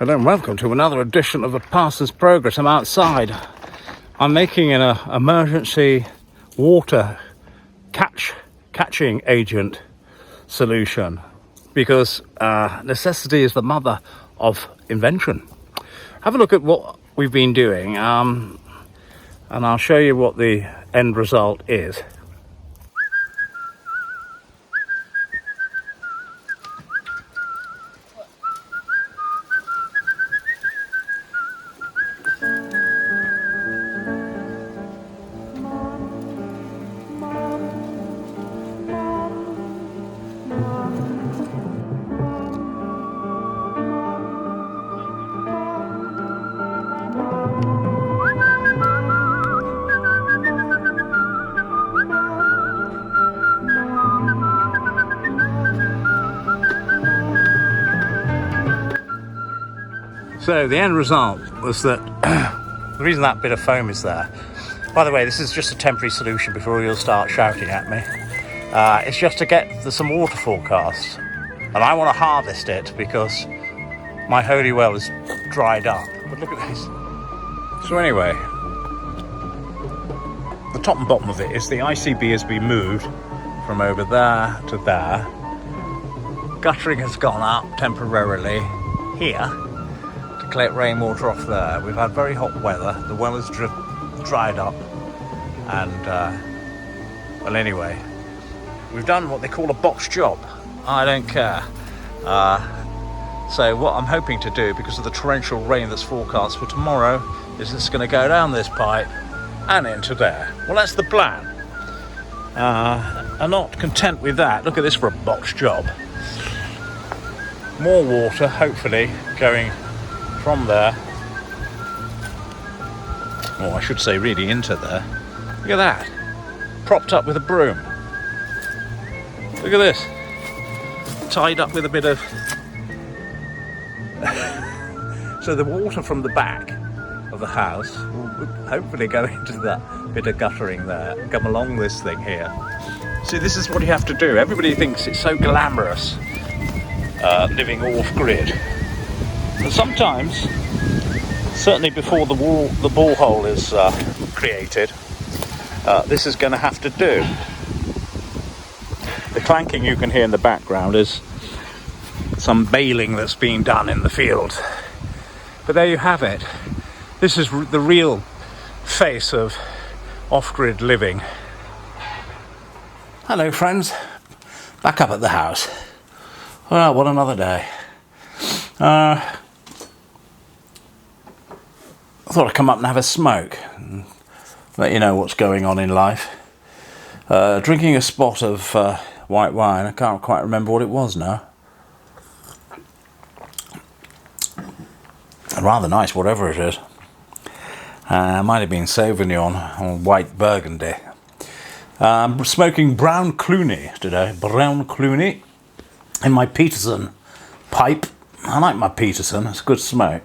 Hello and welcome to another edition of the Pastor's Progress. I'm outside. I'm making an emergency water catching agent solution because necessity is the mother of invention. Have a look at what we've been doing and I'll show you what the end result is. So the end result was that the reason that bit of foam is there, by the way, this is just a temporary solution before you'll start shouting at me. It's just to get some water forecasts, and I want to harvest it because my holy well is dried up. But look at this. So anyway, the top and bottom of it is the ICB has been moved from over there to there. Guttering has gone up temporarily here to collect rainwater off there. We've had very hot weather. The well has dried up, and well, anyway, we've done what they call a box job. I don't care. So what I'm hoping to do, because of the torrential rain that's forecast for tomorrow, is it's going to go down this pipe and into there. Well, that's the plan. I'm not content with that. Look at this for a box job. More water, hopefully, going from there. Or I should say really into there. Look at that. Propped up with a broom. Look at this. Tied up with a bit of... So the water from the back of the house will hopefully go into that bit of guttering there, come along this thing here. See, this is what you have to do. Everybody thinks it's so glamorous living off-grid. But sometimes, certainly before the borehole is created, this is going to have to do. The clanking you can hear in the background is some baling that's being done in the field. But there you have it. This is the real face of off-grid living. Hello friends, back up at the house. Well, what another day. I thought I'd come up and have a smoke and let you know what's going on in life. Drinking a spot of white wine. I can't quite remember what it was now. Rather nice, whatever it is. Might have been Sauvignon or white Burgundy. Smoking brown Cluny today. Brown Cluny in my Peterson pipe. I like my Peterson. It's a good smoke.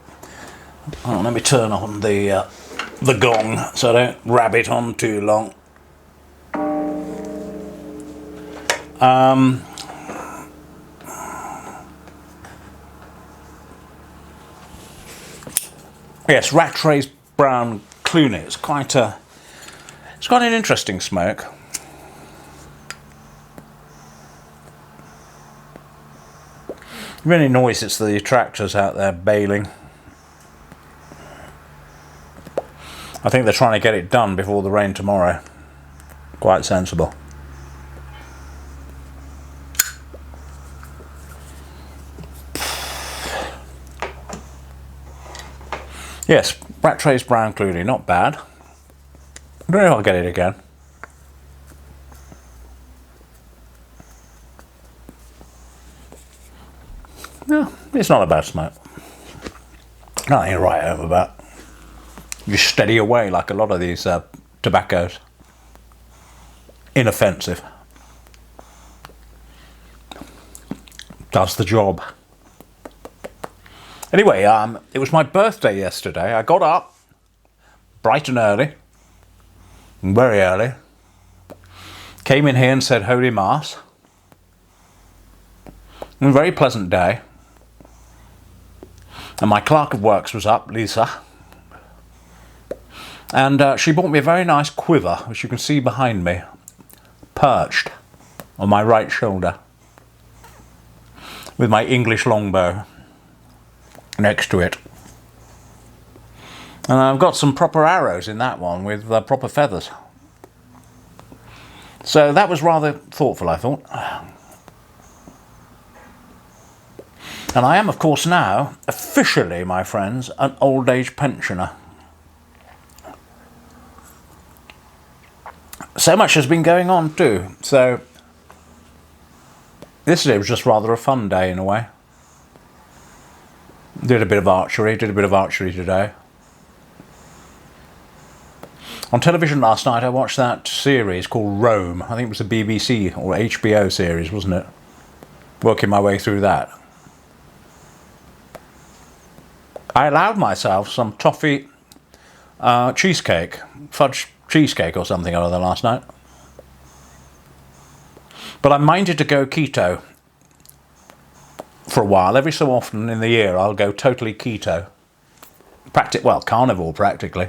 Oh, let me turn on the gong so I don't rabbit on too long. Yes, Rattray's brown Cluny. It's quite an interesting smoke. Really annoys it's the tractors out there baling. I think they're trying to get it done before the rain tomorrow. Quite sensible. Yes, Rattray's brown Cluny, not bad. I don't know if I'll get it again. No, it's not a bad smoke. Nothing to write home about. You steady away like a lot of these tobaccos. Inoffensive. Does the job. Anyway, it was my birthday yesterday. I got up bright and early, very early, came in here and said Holy Mass. A very pleasant day. And my clerk of works was up, Lisa, and she bought me a very nice quiver, which you can see behind me, perched on my right shoulder, with my English longbow next to it. And I've got some proper arrows in that one with proper feathers. So that was rather thoughtful, I thought. And I am, of course, now, officially, my friends, an old age pensioner. So much has been going on too. So this day was just rather a fun day in a way. Did a bit of archery today. On television last night I watched that series called Rome. I think it was a BBC or HBO series, wasn't it? Working my way through that. I allowed myself some toffee cheesecake, fudge cheesecake or something or other last night. But I'm minded to go keto for a while. Every so often in the year I'll go totally keto. Well, carnivore practically.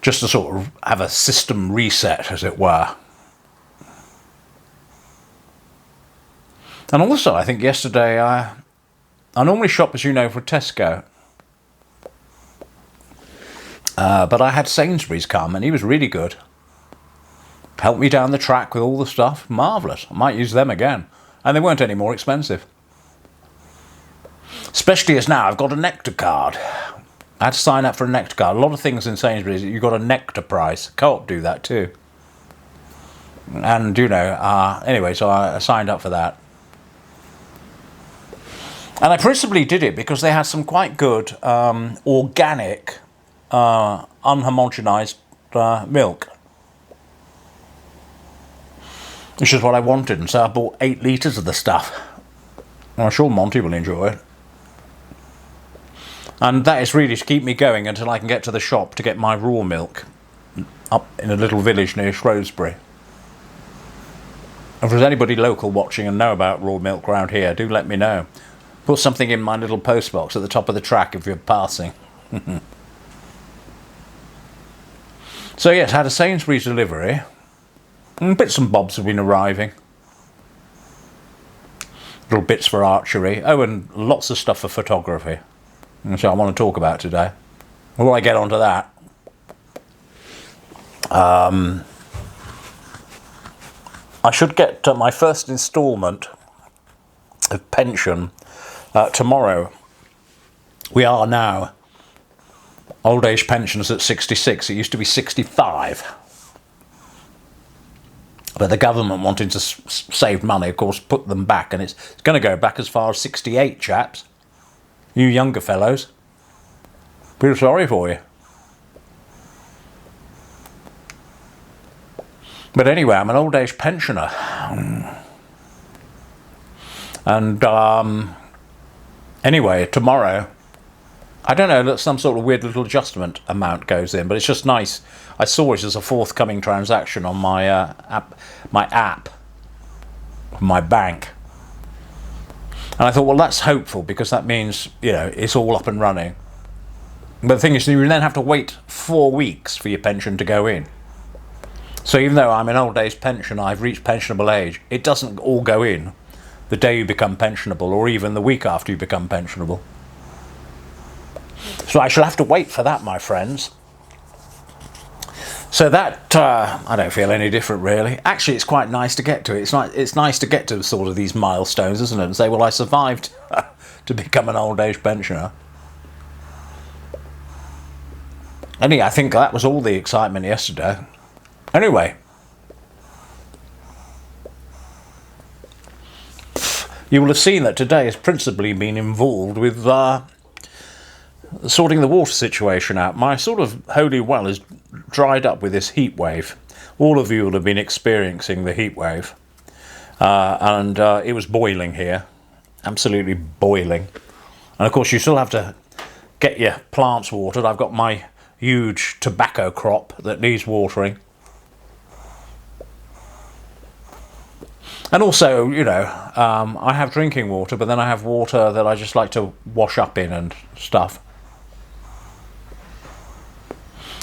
Just to sort of have a system reset, as it were. And also, I think yesterday, I normally shop, as you know, for Tesco. But I had Sainsbury's come, and he was really good. Helped me down the track with all the stuff. Marvellous. I might use them again. And they weren't any more expensive. Especially as now I've got a Nectar card. I had to sign up for a Nectar card. A lot of things in Sainsbury's, you've got a Nectar price. Co-op do that too. And, you know, anyway, so I signed up for that. And I principally did it because they had some quite good organic, unhomogenized milk. Which is what I wanted, and so I bought 8 litres of the stuff. And I'm sure Monty will enjoy it. And that is really to keep me going until I can get to the shop to get my raw milk up in a little village near Shrewsbury. If there's anybody local watching and know about raw milk around here, do let me know. Put something in my little postbox at the top of the track if you're passing. So yes, had a Sainsbury's delivery. And bits and bobs have been arriving. Little bits for archery. Oh, and lots of stuff for photography. And so I want to talk about today. Before I get onto that, I should get my first instalment of pension tomorrow. We are now old age pensioners at 66. It used to be 65. But the government wanting to save money, of course, put them back. And it's going to go back as far as 68, chaps. You younger fellows. Feel sorry for you. But anyway, I'm an old age pensioner. And anyway, tomorrow, I don't know, some sort of weird little adjustment amount goes in, but it's just nice. I saw it as a forthcoming transaction on my app, my bank. And I thought, well, that's hopeful because that means, you know, it's all up and running. But the thing is, you then have to wait 4 weeks for your pension to go in. So even though I'm an old age pensioner, I've reached pensionable age, it doesn't all go in the day you become pensionable or even the week after you become pensionable. So I shall have to wait for that, my friends. So that, I don't feel any different really. Actually, it's quite nice to get to it. It's nice to get to sort of these milestones, isn't it? And say, well, I survived to become an old age pensioner. Anyway, I think that was all the excitement yesterday. Anyway. You will have seen that today has principally been involved with sorting the water situation out. My sort of holy well is dried up with this heat wave. All of you will have been experiencing the heat wave. And it was boiling here. Absolutely boiling. And of course you still have to get your plants watered. I've got my huge tobacco crop that needs watering. And also, you know, I have drinking water, but then I have water that I just like to wash up in and stuff.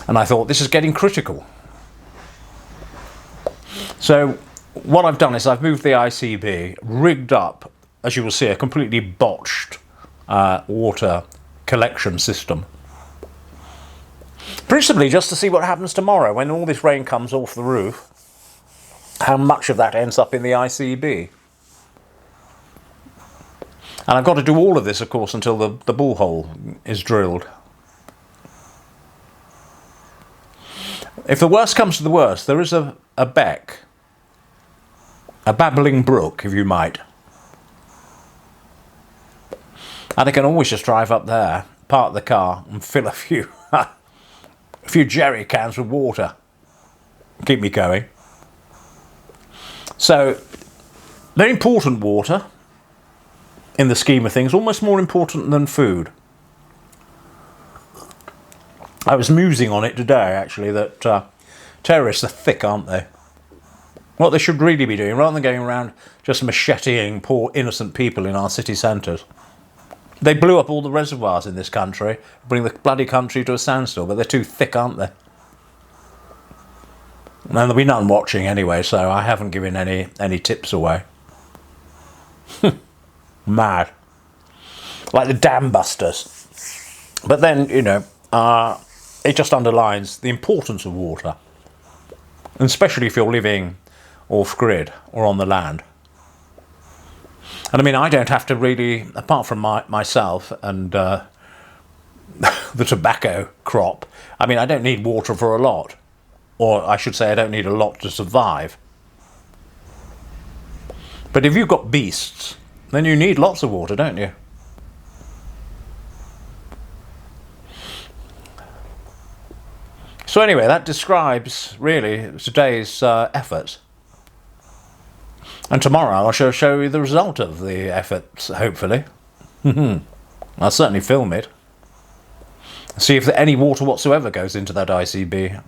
And I thought, this is getting critical. So what I've done is I've moved the ICB, rigged up, as you will see, a completely botched water collection system. Principally just to see what happens tomorrow when all this rain comes off the roof, how much of that ends up in the ICB. And I've got to do all of this, of course, until the borehole is drilled. If the worst comes to the worst, there is a beck, a babbling brook, if you might. And I can always just drive up there, park the car, and fill a few jerry cans with water. Keep me going. So, very important water in the scheme of things, almost more important than food. I was musing on it today, actually, that terrorists are thick, aren't they? What they should really be doing, rather than going around just macheteing poor innocent people in our city centres. They blew up all the reservoirs in this country, bring the bloody country to a standstill, but they're too thick, aren't they? And there'll be none watching anyway, so I haven't given any tips away. Mad. Like the dam busters. But then, you know, it just underlines the importance of water. And especially if you're living off-grid or on the land. And I mean, I don't have to really, apart from myself and the tobacco crop, I mean, I don't need water for a lot. Or I should say I don't need a lot to survive. But if you've got beasts, then you need lots of water, don't you? So anyway, that describes really today's efforts. And tomorrow I shall show you the result of the efforts, hopefully. I'll certainly film it. See if any water whatsoever goes into that ICB.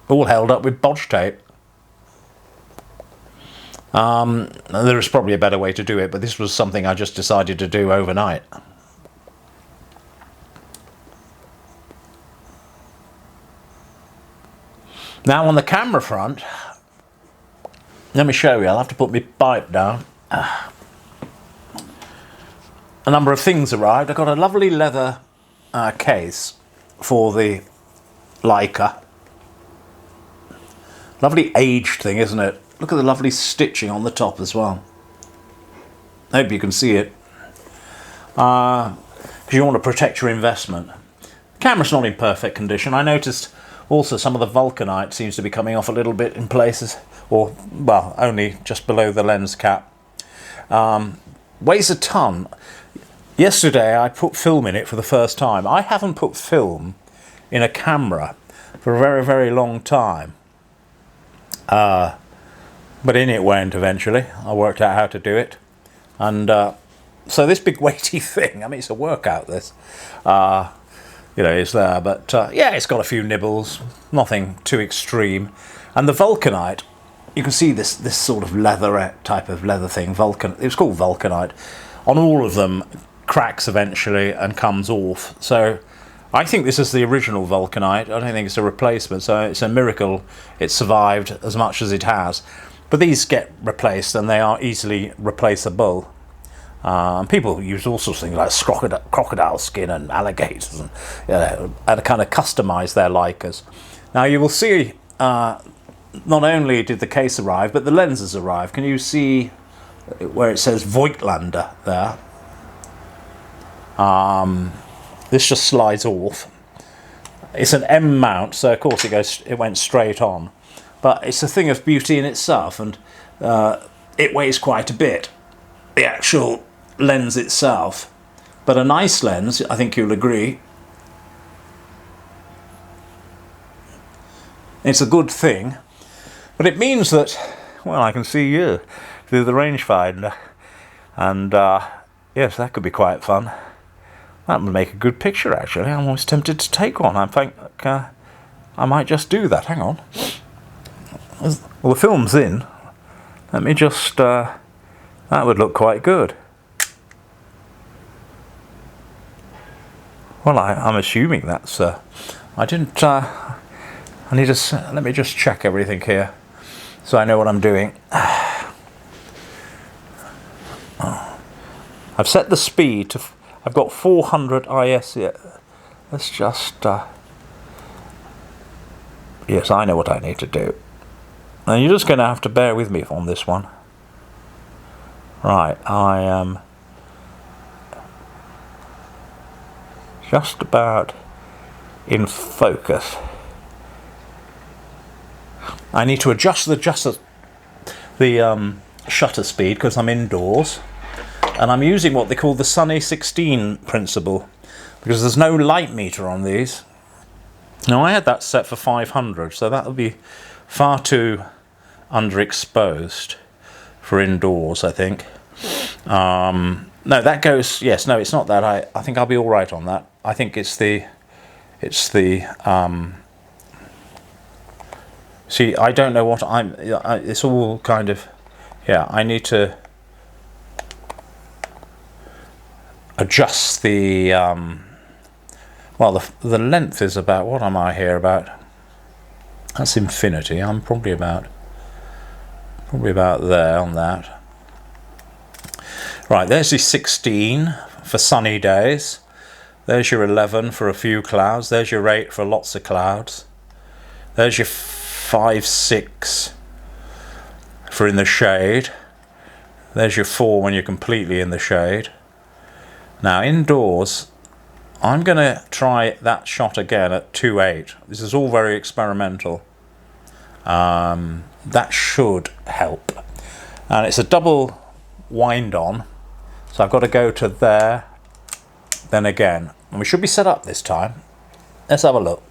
All held up with bodge tape. There is probably a better way to do it, but this was something I just decided to do overnight. Now on the camera front, let me show you, I'll have to put my pipe down. A number of things arrived. I got a lovely leather case for the Leica. Lovely aged thing, isn't it? Look at the lovely stitching on the top as well. I hope you can see it. Because you want to protect your investment. The camera's not in perfect condition. I noticed also some of the vulcanite seems to be coming off a little bit in places. Or, well, only just below the lens cap. Weighs a ton. Yesterday I put film in it for the first time. I haven't put film in a camera for a very, very long time. But in it went eventually. I worked out how to do it. And so this big weighty thing, I mean, it's a workout, this. You know, it's there. But yeah, it's got a few nibbles. Nothing too extreme. And the vulcanite, you can see this sort of leatherette type of leather thing. It was called vulcanite. On all of them, cracks eventually and comes off. So I think this is the original vulcanite. I don't think it's a replacement, so it's a miracle it survived as much as it has. But these get replaced and they are easily replaceable. People use all sorts of things like crocodile skin and alligators and, you know, and kind of customise their Leicas. Now you will see not only did the case arrive, but the lenses arrive. Can you see where it says Voigtlander there? This just slides off. It's an M mount, so of course it went straight on. But it's a thing of beauty in itself, and it weighs quite a bit, the actual lens itself. But a nice lens, I think you'll agree. It's a good thing, but it means that, well, I can see you through the rangefinder, and yes, that could be quite fun. That would make a good picture, actually. I'm always tempted to take one. I think I might just do that. Hang on. Well, the film's in. Let me just, that would look quite good. Well, I'm assuming that's, I didn't, I need to, let me just check everything here so I know what I'm doing. I've set the speed to, I've got 400 IS here. Let's just, yes, I know what I need to do. And you're just going to have to bear with me on this one. Right, I am just about in focus. I need to adjust the shutter speed because I'm indoors, and I'm using what they call the Sunny 16 principle because there's no light meter on these. Now I had that set for 500, so that would be far too underexposed for indoors, I think. No, that goes, yes, no, it's not that. I think I'll be all right on that. I think it's the see, I don't know what it's all kind of, yeah, I need to adjust the, well, the length is about, what am I here about? That's infinity. I'm probably about there on that. Right, there's your 16 for sunny days. There's your 11 for a few clouds. There's your 8 for lots of clouds. There's your 5, 6 for in the shade. There's your 4 when you're completely in the shade. Now indoors, I'm going to try that shot again at 2.8. This is all very experimental. That should help. And it's a double wind on. So I've got to go to there, then again. And we should be set up this time. Let's have a look.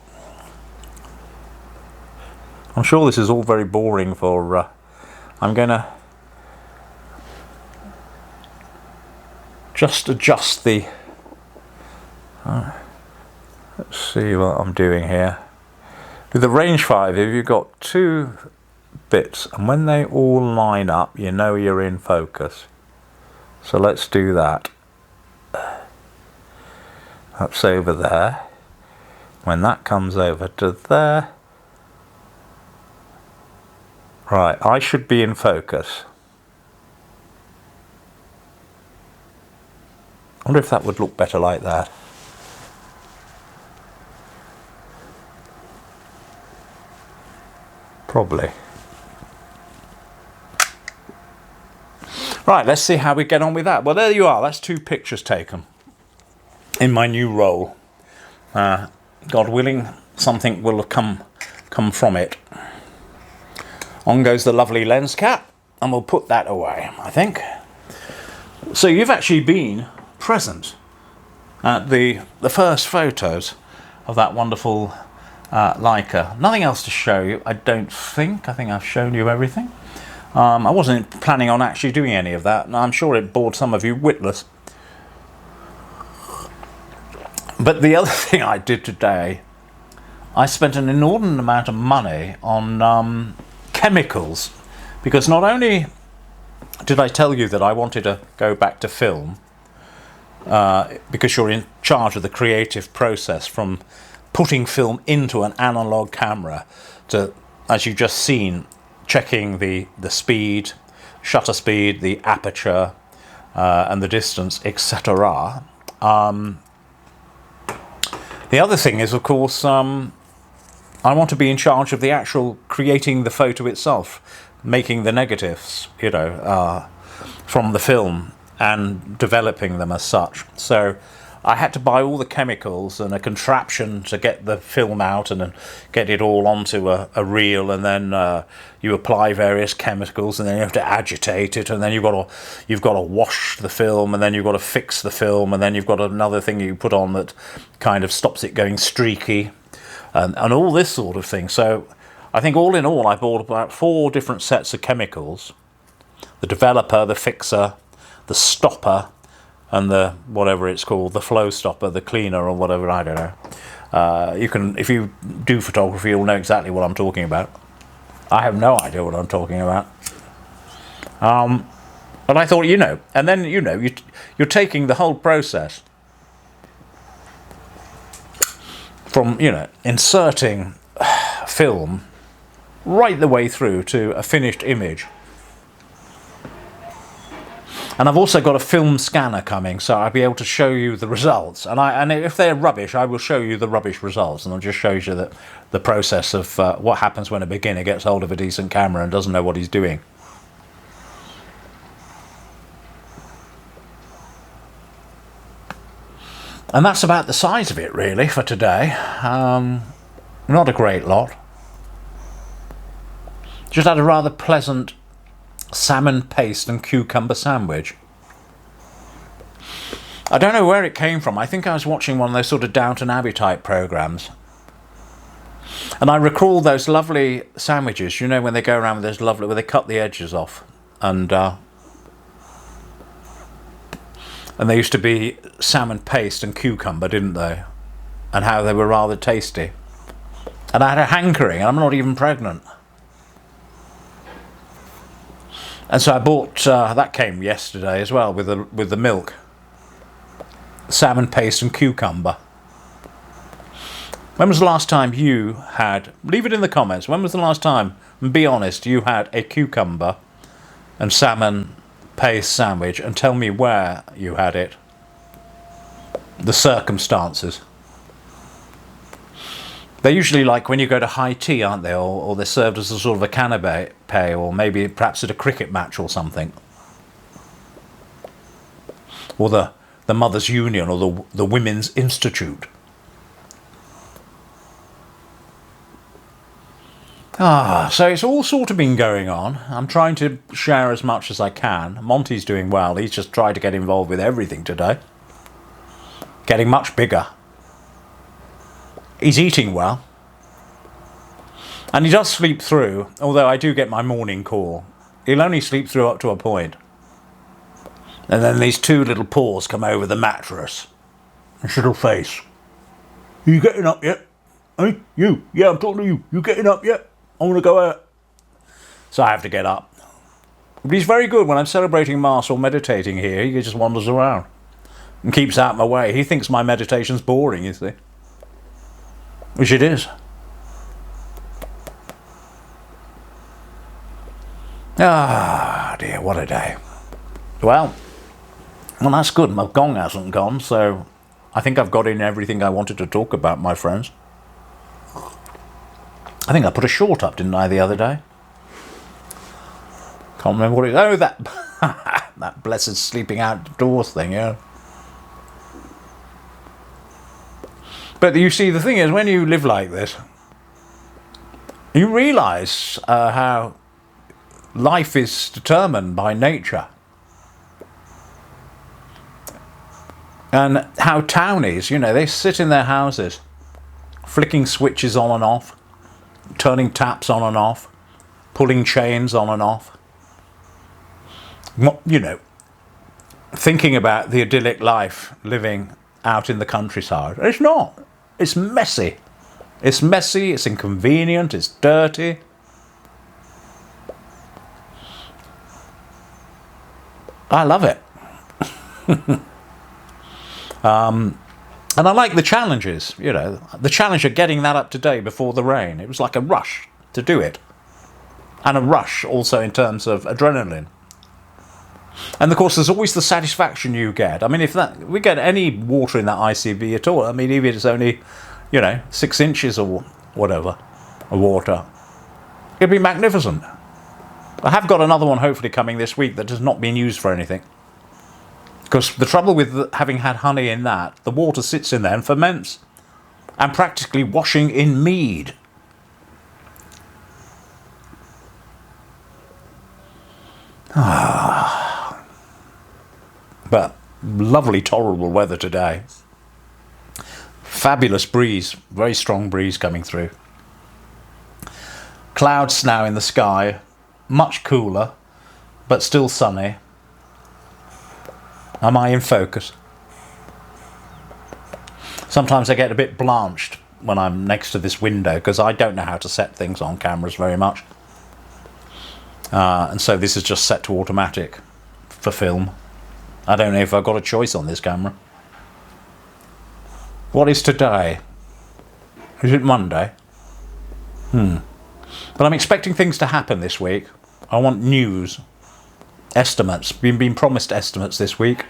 I'm sure this is all very boring for... I'm going to just adjust the... let's see what I'm doing here. With the range 5, if you've got 2 bits, and when they all line up, you know you're in focus. So let's do that. That's over there. When that comes over to there, right, I should be in focus. I wonder if that would look better like that. Probably. Right, let's see how we get on with that. Well, there you are. That's 2 pictures taken in my new role. God willing, something will come from it. On goes the lovely lens cap, and we'll put that away, I think. So you've actually been present at the first photos of that wonderful Leica. Nothing else to show you, I don't think. I think I've shown you everything. I wasn't planning on actually doing any of that, and I'm sure it bored some of you witless. But the other thing I did today, I spent an inordinate amount of money on chemicals, because not only did I tell you that I wanted to go back to film, because you're in charge of the creative process from putting film into an analog camera to, as you've just seen, checking the speed, shutter speed, the aperture, and the distance, etc. The other thing is, of course, I want to be in charge of the actual creating the photo itself, making the negatives, you know, from the film and developing them as such. So I had to buy all the chemicals and a contraption to get the film out and get it all onto a reel, and then you apply various chemicals, and then you have to agitate it, and then you've got to wash the film, and then you've got to fix the film, and then you've got another thing you put on that kind of stops it going streaky, and all this sort of thing. So I think all in all I bought about 4 different sets of chemicals: the developer, the fixer, the stopper, and the whatever it's called, the flow stopper, the cleaner, or whatever, I don't know. You can, if you do photography, you'll know exactly what I'm talking about. I have no idea what I'm talking about. But I thought, and then, you're taking the whole process from, inserting film right the way through to a finished image. And I've also got a film scanner coming, so I'll be able to show you the results. And if they're rubbish, I will show you the rubbish results, and I'll just show you the process of what happens when a beginner gets hold of a decent camera and doesn't know what he's doing. And that's about the size of it, really, for today. Not a great lot. Just had a rather pleasant salmon paste and cucumber sandwich. I don't know where it came from. I think I was watching one of those sort of Downton Abbey type programmes. And I recall those lovely sandwiches, when they go around with those lovely, where they cut the edges off. And they used to be salmon paste and cucumber, didn't they? And how they were rather tasty. And I had a hankering, and I'm not even pregnant. And so I bought, that came yesterday as well, with the milk. Salmon paste and cucumber. When was the last time you had, leave it in the comments, when was the last time, and be honest, you had a cucumber and salmon paste sandwich, and tell me where you had it. The circumstances. They're usually like when you go to high tea, aren't they? Or they're served as a sort of a canapé, or maybe perhaps at a cricket match or something. Or the Mothers' Union, or the Women's Institute. So it's all sort of been going on. I'm trying to share as much as I can. Monty's doing well. He's just tried to get involved with everything today. Getting much bigger. He's eating well. And he does sleep through, although I do get my morning call. He'll only sleep through up to a point. And then these two little paws come over the mattress. His little face. Are you getting up yet? Hey, you. Yeah, I'm talking to you. You getting up yet? I want to go out. So I have to get up. But he's very good when I'm celebrating Mass or meditating here. He just wanders around and keeps out of my way. He thinks my meditation's boring, you see. Which it is. Ah, dear, what a day. Well, that's good. My gong hasn't gone, so I think I've got in everything I wanted to talk about, my friends. I think I put a short up, didn't I, the other day? Can't remember what it is. Oh, that, that blessed sleeping outdoors thing, yeah. But you see, the thing is, when you live like this, you realise how life is determined by nature. And how townies, they sit in their houses, flicking switches on and off, turning taps on and off, pulling chains on and off. Thinking about the idyllic life living out in the countryside. It's not. It's messy. It's messy, it's inconvenient, it's dirty. I love it. And I like the challenges, the challenge of getting that up to date before the rain. It was like a rush to do it. And a rush also in terms of adrenaline. And of course, there's always the satisfaction you get. I mean, if we get any water in that ICB at all, I mean, even if it's only, 6 inches or whatever of water, it'd be magnificent. I have got another one hopefully coming this week that has not been used for anything. Because the trouble with having had honey in that, the water sits in there and ferments. And practically washing in mead. But lovely, tolerable weather today. Fabulous breeze, very strong breeze coming through. Clouds now in the sky, much cooler, but still sunny. Am I in focus? Sometimes I get a bit blanched when I'm next to this window because I don't know how to set things on cameras very much. And so this is just set to automatic for film. I don't know if I've got a choice on this camera. What is today? Is it Monday? But I'm expecting things to happen this week. I want news. Estimates. Been promised estimates this week.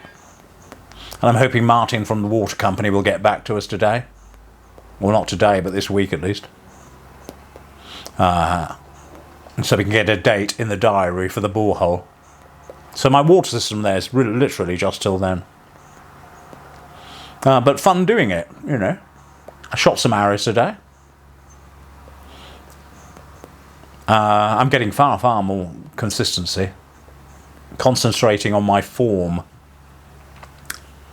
And I'm hoping Martin from the water company will get back to us today. Well, not today, but this week at least. So we can get a date in the diary for the borehole. So my water system there is really, literally just till then. But fun doing it, you know. I shot some arrows today. I'm getting far, far more consistency. Concentrating on my form.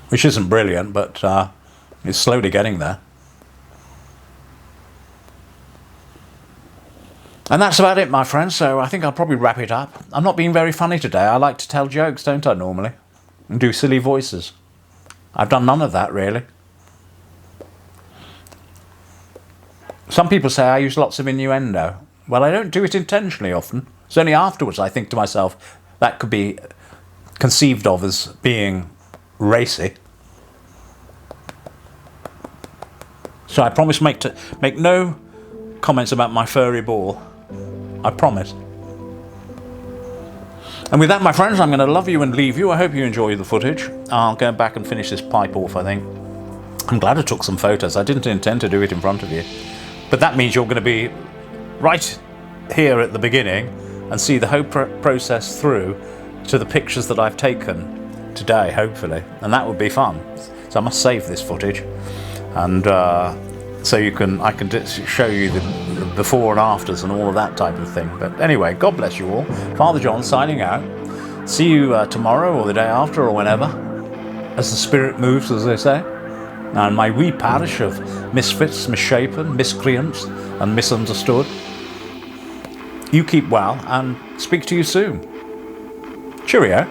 Which isn't brilliant, but it's slowly getting there. And that's about it, my friends, so I think I'll probably wrap it up. I'm not being very funny today. I like to tell jokes, don't I, normally? And do silly voices. I've done none of that, really. Some people say I use lots of innuendo. Well, I don't do it intentionally often. It's only afterwards I think to myself, that could be conceived of as being racy. So I promise make no comments about my furry ball. I promise. And with that, my friends, I'm going to love you and leave you. I hope you enjoy the footage. I'll go back and finish this pipe off, I think. I'm glad I took some photos. I didn't intend to do it in front of you. But that means you're going to be right here at the beginning and see the whole process through to the pictures that I've taken today, hopefully. And that would be fun. So I must save this footage. And so I can show you the before and afters and all of that type of thing. But anyway, God bless you all. Father John signing out. See you tomorrow or the day after or whenever, as the spirit moves, as they say. And my wee parish of misfits, misshapen, miscreants and misunderstood. You keep well and speak to you soon. Cheerio.